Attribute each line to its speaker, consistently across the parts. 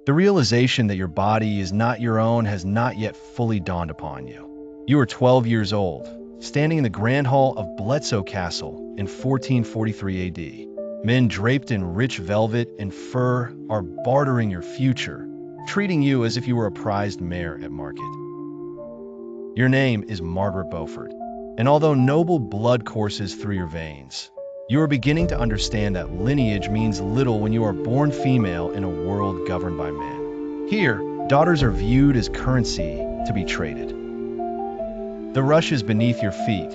Speaker 1: The realization that your body is not your own has not yet fully dawned upon you. You are 12 years old, standing in the Grand Hall of Bletsoe Castle in 1443 AD. Men draped in rich velvet and fur are bartering your future, treating you as if you were a prized mare at market. Your name is Margaret Beaufort, and although noble blood courses through your veins, you are beginning to understand that lineage means little when you are born female in a world governed by men. Here, daughters are viewed as currency to be traded. The rushes beneath your feet,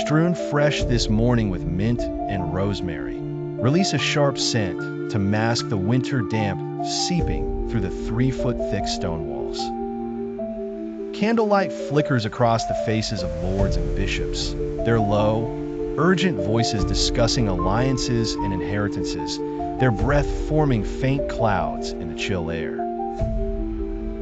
Speaker 1: strewn fresh this morning with mint and rosemary, release a sharp scent to mask the winter damp seeping through the 3-foot-thick stone walls. Candlelight flickers across the faces of lords and bishops, their low, urgent voices discussing alliances and inheritances, their breath forming faint clouds in the chill air.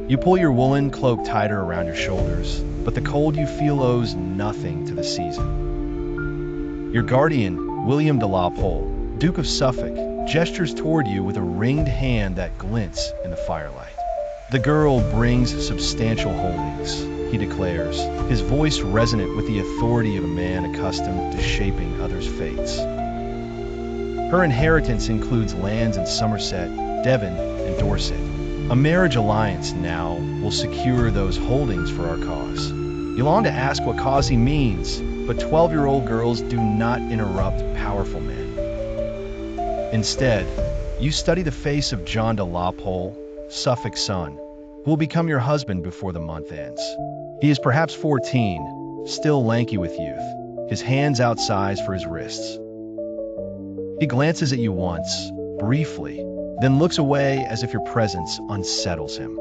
Speaker 1: You pull your woolen cloak tighter around your shoulders, but the cold you feel owes nothing to the season. Your guardian, William de la Pole, Duke of Suffolk, gestures toward you with a ringed hand that glints in the firelight. The girl brings substantial holdings, he declares, his voice resonant with the authority of a man accustomed to shaping others' fates. Her inheritance includes lands in Somerset, Devon, and Dorset. A marriage alliance now will secure those holdings for our cause. You long to ask what cause he means, but 12-year-old girls do not interrupt powerful men. Instead, you study the face of John de la Pole, Suffolk's son, who will become your husband before the month ends. He is perhaps 14, still lanky with youth, his hands outsized for his wrists. He glances at you once, briefly, then looks away as if your presence unsettles him.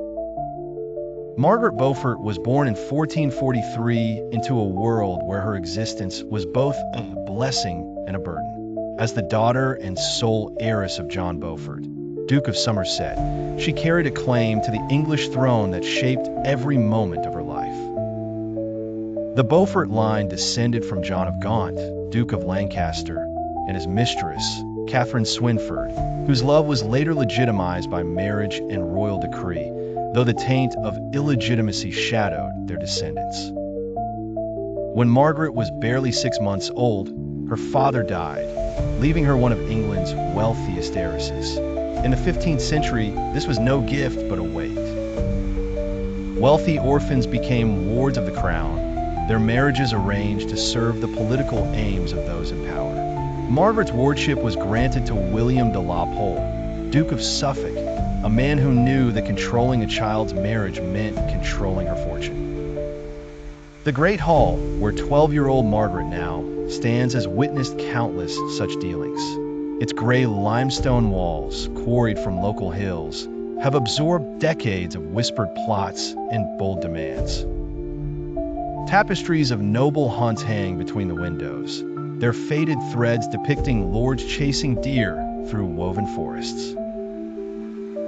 Speaker 1: Margaret Beaufort was born in 1443 into a world where her existence was both a blessing and a burden. As the daughter and sole heiress of John Beaufort, Duke of Somerset, she carried a claim to the English throne that shaped every moment of her life. The Beaufort line descended from John of Gaunt, Duke of Lancaster, and his mistress, Catherine Swynford, whose love was later legitimized by marriage and royal decree, though the taint of illegitimacy shadowed their descendants. When Margaret was barely 6 months old, her father died, leaving her one of England's wealthiest heiresses. In the 15th century, this was no gift but a weight. Wealthy orphans became wards of the crown, their marriages arranged to serve the political aims of those in power. Margaret's wardship was granted to William de la Pole, Duke of Suffolk, a man who knew that controlling a child's marriage meant controlling her fortune. The Great Hall, where 12-year-old Margaret now stands, has witnessed countless such dealings. Its gray limestone walls, quarried from local hills, have absorbed decades of whispered plots and bold demands. Tapestries of noble hunts hang between the windows, their faded threads depicting lords chasing deer through woven forests.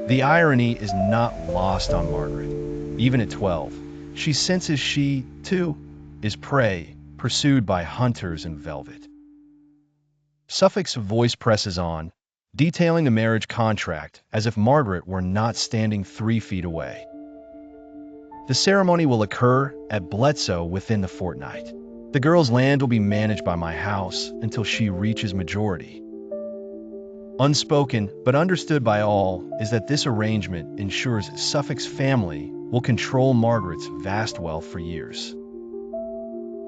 Speaker 1: The irony is not lost on Margaret. Even at 12, she senses she, too, is prey, pursued by hunters in velvet. Suffolk's voice presses on, detailing the marriage contract as if Margaret were not standing 3 feet away. The ceremony will occur at Bletsoe within the fortnight. The girl's land will be managed by my house until she reaches majority. Unspoken, but understood by all, is that this arrangement ensures Suffolk's family will control Margaret's vast wealth for years.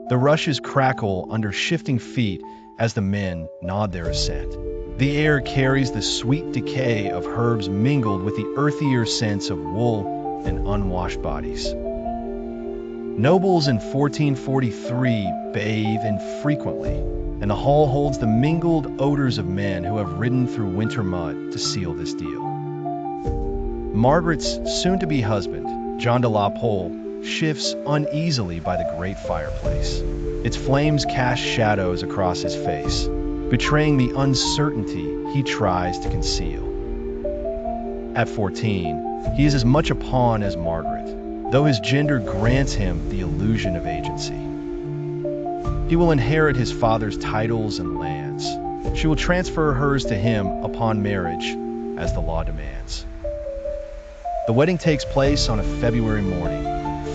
Speaker 1: The rushes crackle under shifting feet as the men nod their assent. The air carries the sweet decay of herbs mingled with the earthier scents of wool and unwashed bodies. Nobles in 1443 bathe infrequently, and the hall holds the mingled odors of men who have ridden through winter mud to seal this deal. Margaret's soon-to-be husband, John de la Pole, shifts uneasily by the great fireplace. Its flames cast shadows across his face, betraying the uncertainty he tries to conceal. At 14, he is as much a pawn as Margaret, though his gender grants him the illusion of agency. He will inherit his father's titles and lands. She will transfer hers to him upon marriage, as the law demands. The wedding takes place on a February morning,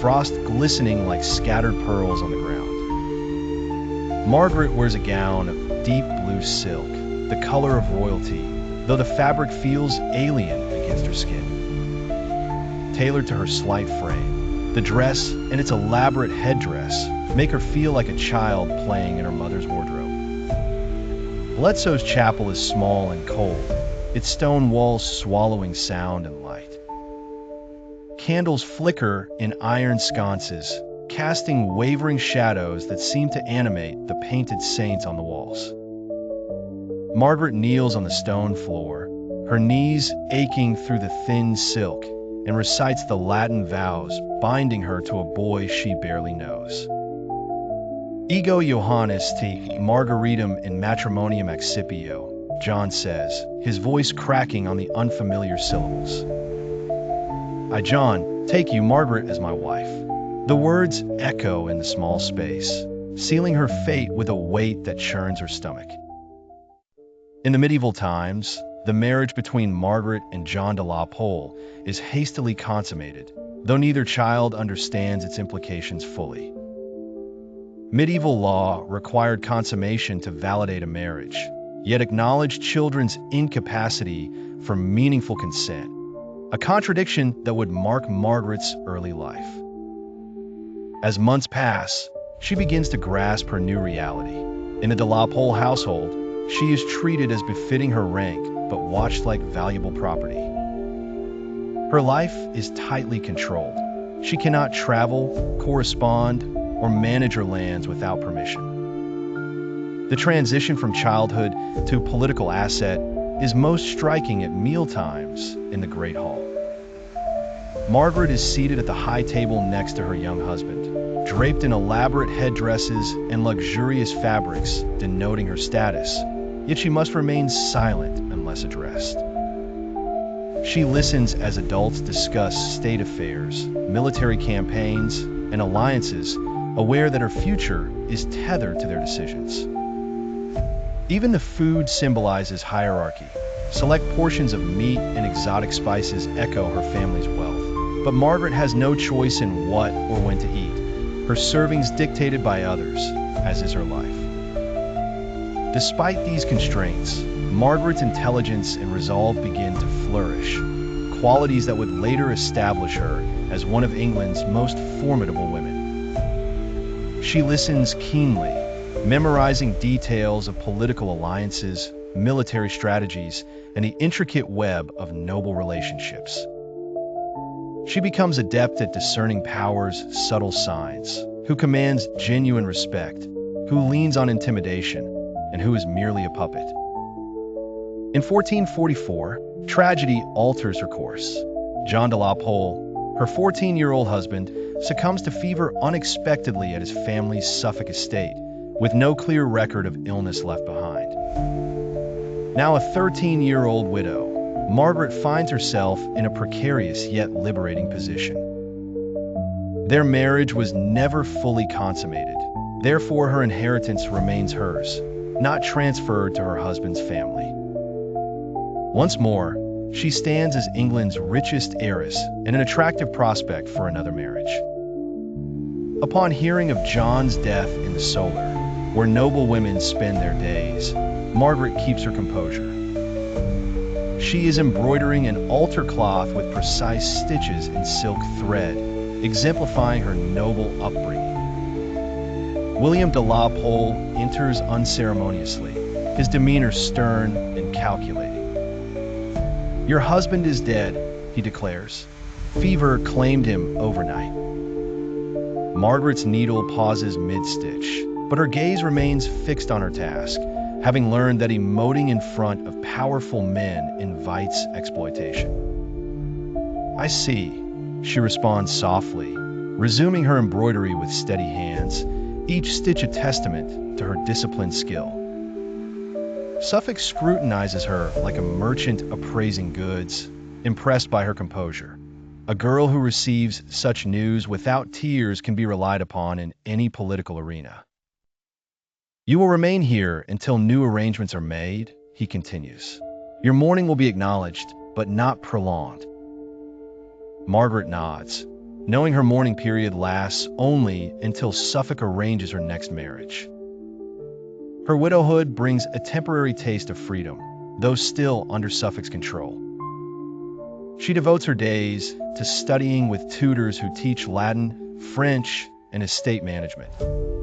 Speaker 1: frost glistening like scattered pearls on the ground. Margaret wears a gown of deep blue silk, the color of royalty, though the fabric feels alien against her skin. Tailored to her slight frame, the dress and its elaborate headdress make her feel like a child playing in her mother's wardrobe. Bledsoe's chapel is small and cold, its stone walls swallowing sound and light. Candles flicker in iron sconces, casting wavering shadows that seem to animate the painted saints on the walls. Margaret kneels on the stone floor, her knees aching through the thin silk, and recites the Latin vows binding her to a boy she barely knows. Ego Johannes te Margaritum in matrimonium accipio, John says, his voice cracking on the unfamiliar syllables. I, John, take you, Margaret, as my wife. The words echo in the small space, sealing her fate with a weight that churns her stomach. In the medieval times, the marriage between Margaret and John de la Pole is hastily consummated, though neither child understands its implications fully. Medieval law required consummation to validate a marriage, yet acknowledged children's incapacity for meaningful consent, a contradiction that would mark Margaret's early life. As months pass, she begins to grasp her new reality. In the de la Pole household, she is treated as befitting her rank, but watched like valuable property. Her life is tightly controlled. She cannot travel, correspond, or manage her lands without permission. The transition from childhood to political asset is most striking at mealtimes in the Great Hall. Margaret is seated at the high table next to her young husband, draped in elaborate headdresses and luxurious fabrics denoting her status, yet she must remain silent unless addressed. She listens as adults discuss state affairs, military campaigns, and alliances, aware that her future is tethered to their decisions. Even the food symbolizes hierarchy. Select portions of meat and exotic spices echo her family's wealth. But Margaret has no choice in what or when to eat, her servings dictated by others, as is her life. Despite these constraints, Margaret's intelligence and resolve begin to flourish, qualities that would later establish her as one of England's most formidable women. She listens keenly, memorizing details of political alliances, military strategies, and the intricate web of noble relationships. She becomes adept at discerning power's subtle signs, who commands genuine respect, who leans on intimidation, and who is merely a puppet. In 1444, tragedy alters her course. John de la Pole, her 14-year-old husband, succumbs to fever unexpectedly at his family's Suffolk estate, with no clear record of illness left behind. Now a 13-year-old widow, Margaret finds herself in a precarious yet liberating position. Their marriage was never fully consummated, therefore her inheritance remains hers, not transferred to her husband's family. Once more, she stands as England's richest heiress and an attractive prospect for another marriage. Upon hearing of John's death in the Solar, where noble women spend their days, Margaret keeps her composure. She is embroidering an altar cloth with precise stitches in silk thread, exemplifying her noble upbringing. William de la Pole enters unceremoniously, his demeanor stern and calculating. "Your husband is dead," he declares. "Fever claimed him overnight." Margaret's needle pauses mid-stitch, but her gaze remains fixed on her task, having learned that emoting in front of powerful men invites exploitation. "I see," she responds softly, resuming her embroidery with steady hands, each stitch a testament to her disciplined skill. Suffolk scrutinizes her like a merchant appraising goods, impressed by her composure. A girl who receives such news without tears can be relied upon in any political arena. "You will remain here until new arrangements are made," he continues. "Your mourning will be acknowledged, but not prolonged." Margaret nods, knowing her mourning period lasts only until Suffolk arranges her next marriage. Her widowhood brings a temporary taste of freedom, though still under Suffolk's control. She devotes her days to studying with tutors who teach Latin, French, and estate management,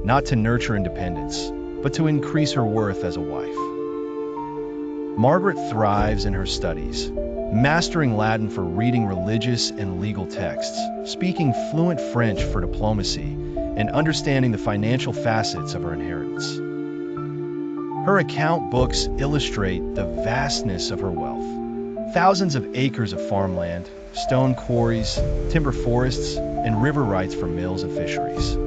Speaker 1: not to nurture independence, but to increase her worth as a wife. Margaret thrives in her studies, mastering Latin for reading religious and legal texts, speaking fluent French for diplomacy, and understanding the financial facets of her inheritance. Her account books illustrate the vastness of her wealth. Thousands of acres of farmland, stone quarries, timber forests, and river rights for mills and fisheries.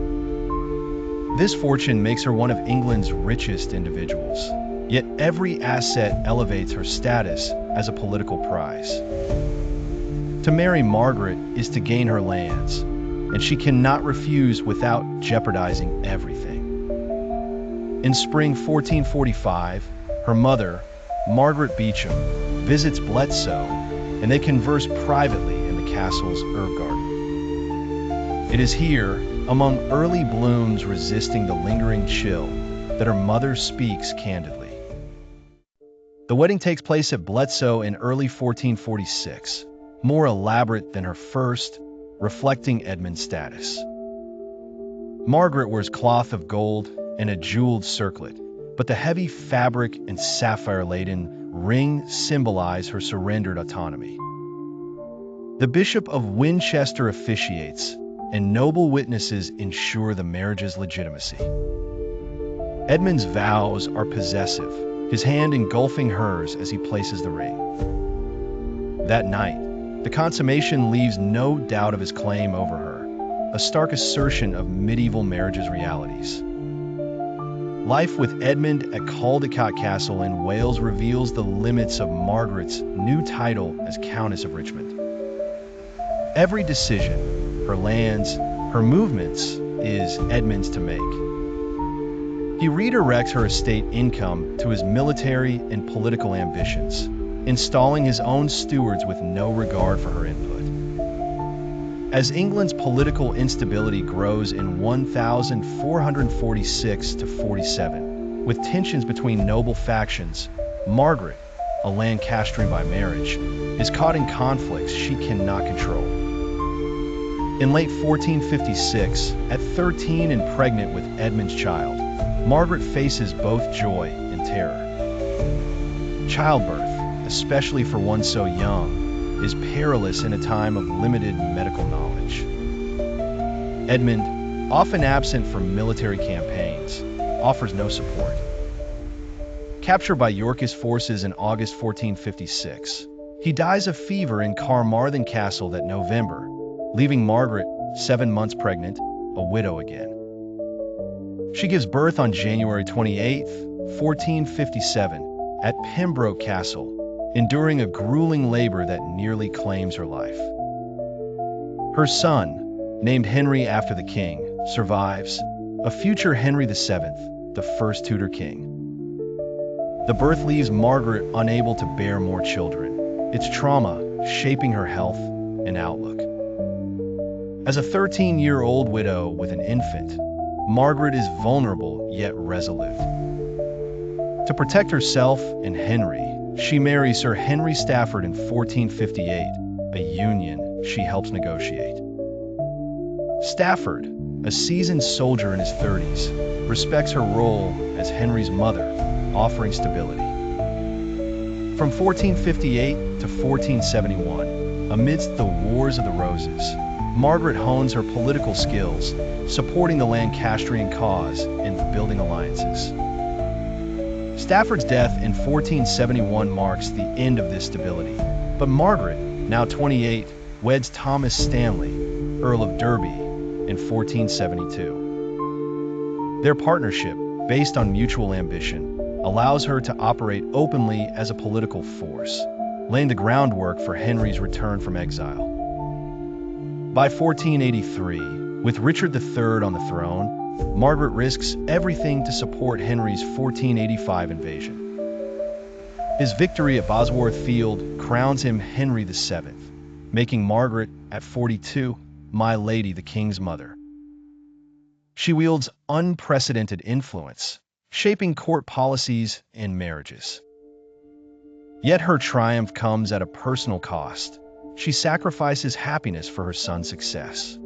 Speaker 1: This fortune makes her one of England's richest individuals, yet every asset elevates her status as a political prize. To marry Margaret is to gain her lands, and she cannot refuse without jeopardizing everything. In spring 1445, her mother, Margaret Beaufort, visits Bletsoe, and they converse privately in the castle's herb garden. It is here, among early blooms resisting the lingering chill, that her mother speaks candidly. The wedding takes place at Bletsoe in early 1446, more elaborate than her first, reflecting Edmund's status. Margaret wears cloth of gold and a jeweled circlet, but the heavy fabric and sapphire-laden ring symbolize her surrendered autonomy. The Bishop of Winchester officiates, and noble witnesses ensure the marriage's legitimacy. Edmund's vows are possessive, his hand engulfing hers as he places the ring. That night, the consummation leaves no doubt of his claim over her, a stark assertion of medieval marriage's realities. Life with Edmund at Caldecott Castle in Wales reveals the limits of Margaret's new title as Countess of Richmond. Every decision, her lands, her movements, is Edmund's to make. He redirects her estate income to his military and political ambitions, installing his own stewards with no regard for her input. As England's political instability grows in 1446 to 47, with tensions between noble factions, Margaret, a Lancastrian by marriage, is caught in conflicts she cannot control. In late 1456, at 13 and pregnant with Edmund's child, Margaret faces both joy and terror. Childbirth, especially for one so young, is perilous in a time of limited medical knowledge. Edmund, often absent from military campaigns, offers no support. Captured by Yorkist forces in August 1456, he dies of fever in Carmarthen Castle that November, leaving Margaret, 7 months pregnant, a widow again. She gives birth on January 28, 1457, at Pembroke Castle, enduring a grueling labor that nearly claims her life. Her son, named Henry after the king, survives, a future Henry VII, the first Tudor king. The birth leaves Margaret unable to bear more children, its trauma shaping her health and outlook. As a 13-year-old widow with an infant, Margaret is vulnerable yet resolute. To protect herself and Henry, she marries Sir Henry Stafford in 1458, a union she helps negotiate. Stafford, a seasoned soldier in his 30s, respects her role as Henry's mother, offering stability. From 1458 to 1471, amidst the Wars of the Roses, Margaret hones her political skills, supporting the Lancastrian cause and building alliances. Stafford's death in 1471 marks the end of this stability, but Margaret, now 28, weds Thomas Stanley, Earl of Derby, in 1472. Their partnership, based on mutual ambition, allows her to operate openly as a political force, laying the groundwork for Henry's return from exile. By 1483, with Richard III on the throne, Margaret risks everything to support Henry's 1485 invasion. His victory at Bosworth Field crowns him Henry VII, making Margaret, at 42, My Lady the King's mother. She wields unprecedented influence, shaping court policies and marriages. Yet her triumph comes at a personal cost. She sacrifices happiness for her son's success.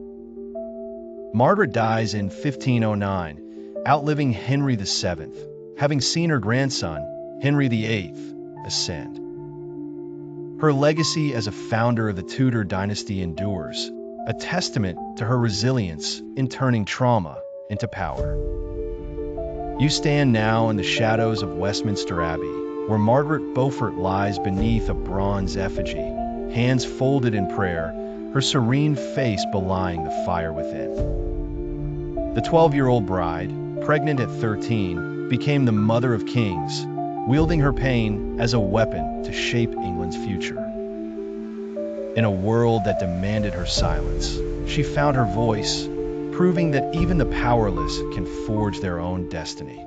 Speaker 1: Margaret dies in 1509, outliving Henry VII, having seen her grandson, Henry VIII, ascend. Her legacy as a founder of the Tudor dynasty endures, a testament to her resilience in turning trauma into power. You stand now in the shadows of Westminster Abbey, where Margaret Beaufort lies beneath a bronze effigy, hands folded in prayer, her serene face belying the fire within. The 12-year-old bride, pregnant at 13, became the mother of kings, wielding her pain as a weapon to shape England's future. In a world that demanded her silence, she found her voice, proving that even the powerless can forge their own destiny.